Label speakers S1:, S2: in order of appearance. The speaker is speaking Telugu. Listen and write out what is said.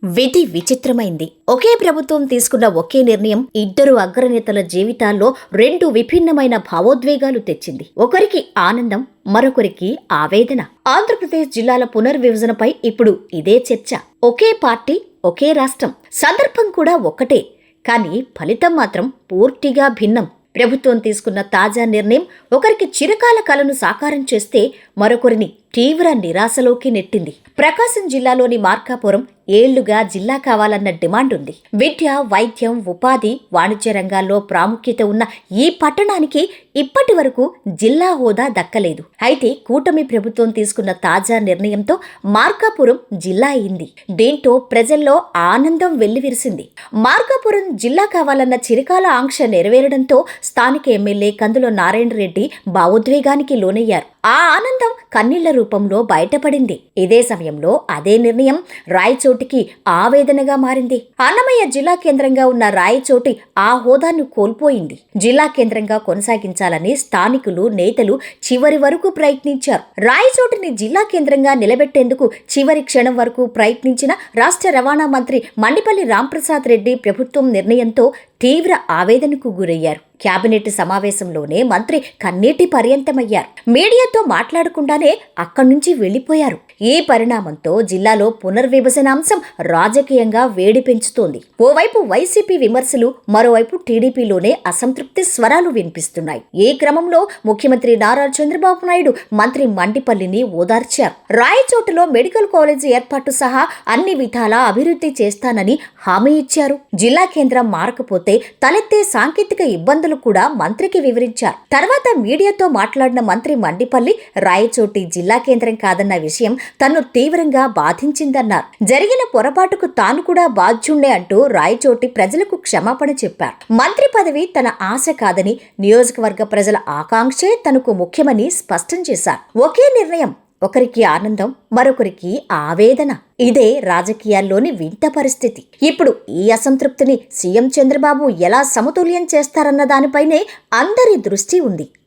S1: విధి విచిత్రమైంది. ఒకే ప్రభుత్వం తీసుకున్న ఒకే నిర్ణయం ఇద్దరు అగ్రనేతల జీవితాల్లో రెండు విభిన్నమైన భావోద్వేగాలు తెచ్చింది. ఒకరికి ఆనందం, మరొకరికి ఆవేదన. ఆంధ్రప్రదేశ్ జిల్లాల పునర్విభజనపై ఇప్పుడు ఇదే చర్చ. ఒకే పార్టీ, ఒకే రాష్ట్రం, సందర్భం కూడా ఒక్కటే, కానీ ఫలితం మాత్రం పూర్తిగా భిన్నం. ప్రభుత్వం తీసుకున్న తాజా నిర్ణయం ఒకరికి చిరకాల కలను సాకారం చేస్తే మరొకరిని తీవ్ర నిరాశలోకి నెట్టింది. ప్రకాశం జిల్లాలోని మార్కాపురం ఏళ్లుగా జిల్లా కావాలన్న డిమాండ్ ఉంది. విద్య, వైద్యం, ఉపాధి, వాణిజ్య రంగాల్లో ప్రాముఖ్యత ఉన్న ఈ పట్టణానికి ఇప్పటి వరకు జిల్లా హోదా దక్కలేదు. అయితే కూటమి ప్రభుత్వం తీసుకున్న తాజా నిర్ణయంతో మార్కాపురం జిల్లా అయింది. దీంతో ప్రజల్లో ఆనందం వెల్లివిరిసింది. మార్కాపురం జిల్లా కావాలన్న చిరకాల ఆంక్ష నెరవేరడంతో స్థానిక ఎమ్మెల్యే కందుల నారాయణ రెడ్డి భావోద్వేగానికి లోనయ్యారు. ఆ ఆనందం కన్నీళ్ల రూపంలో బయటపడింది. ఇదే సమయంలో అదే నిర్ణయం రాయచోటికి ఆవేదనగా మారింది. అన్నమయ్య జిల్లా కేంద్రంగా ఉన్న రాయచోటి ఆ హోదాను కోల్పోయింది. జిల్లా కేంద్రంగా కొనసాగించాలని స్థానికులు, నేతలు చివరి వరకు ప్రయత్నించారు. రాయచోటిని జిల్లా కేంద్రంగా నిలబెట్టేందుకు చివరి క్షణం వరకు ప్రయత్నించిన రాష్ట్ర రవాణా మంత్రి మండిపల్లి రాంప్రసాద్ రెడ్డి ప్రభుత్వం నిర్ణయంతో తీవ్ర ఆవేదనకు గురయ్యారు. కేబినెట్ సమావేశంలోనే మంత్రి కన్నీటి పర్యంతమయ్యారు. మీడియాతో మాట్లాడకుండానే అక్కడి నుంచి వెళ్లిపోయారు. ఈ పరిణామంతో జిల్లాలో పునర్విభజన అంశం రాజకీయంగా వేడి పెంచుతోంది. ఓవైపు వైసీపీ విమర్శలు, మరోవైపు టీడీపీలోనే అసంతృప్తి స్వరాలు వినిపిస్తున్నాయి. ఈ క్రమంలో ముఖ్యమంత్రి నారా చంద్రబాబు నాయుడు మంత్రి మండిపల్లిని ఓదార్చారు. రాయచోటులో మెడికల్ కాలేజీ ఏర్పాటు సహా అన్ని విధాలా అభివృద్ధి చేస్తానని హామీ ఇచ్చారు. జిల్లా కేంద్రం మారకపోతే తలెత్తే సాంకేతిక ఇబ్బందులు కూడా మంత్రికి వివరించారు. తర్వాత మీడియాతో మాట్లాడిన మంత్రి మండిపల్లి రాయచోటి జిల్లా కేంద్రం కాదన్న విషయం తన్ను తీవ్రంగా బాధించిందన్నారు. జరిగిన పొరపాటుకు తాను కూడా బాధ్యుండే అంటూ రాయచోటి ప్రజలకు క్షమాపణ చెప్పారు. మంత్రి పదవి తన ఆశ కాదని, నియోజకవర్గ ప్రజల ఆకాంక్షే తనకు ముఖ్యమని స్పష్టం చేశారు. ఒకే నిర్ణయం, ఒకరికి ఆనందం, మరొకరికి ఆవేదన. ఇదే రాజకీయాల్లోని వింత పరిస్థితి. ఇప్పుడు ఈ అసంతృప్తిని సీఎం చంద్రబాబు ఎలా సమతుల్యం చేస్తారన్న దానిపైనే అందరి దృష్టి ఉంది.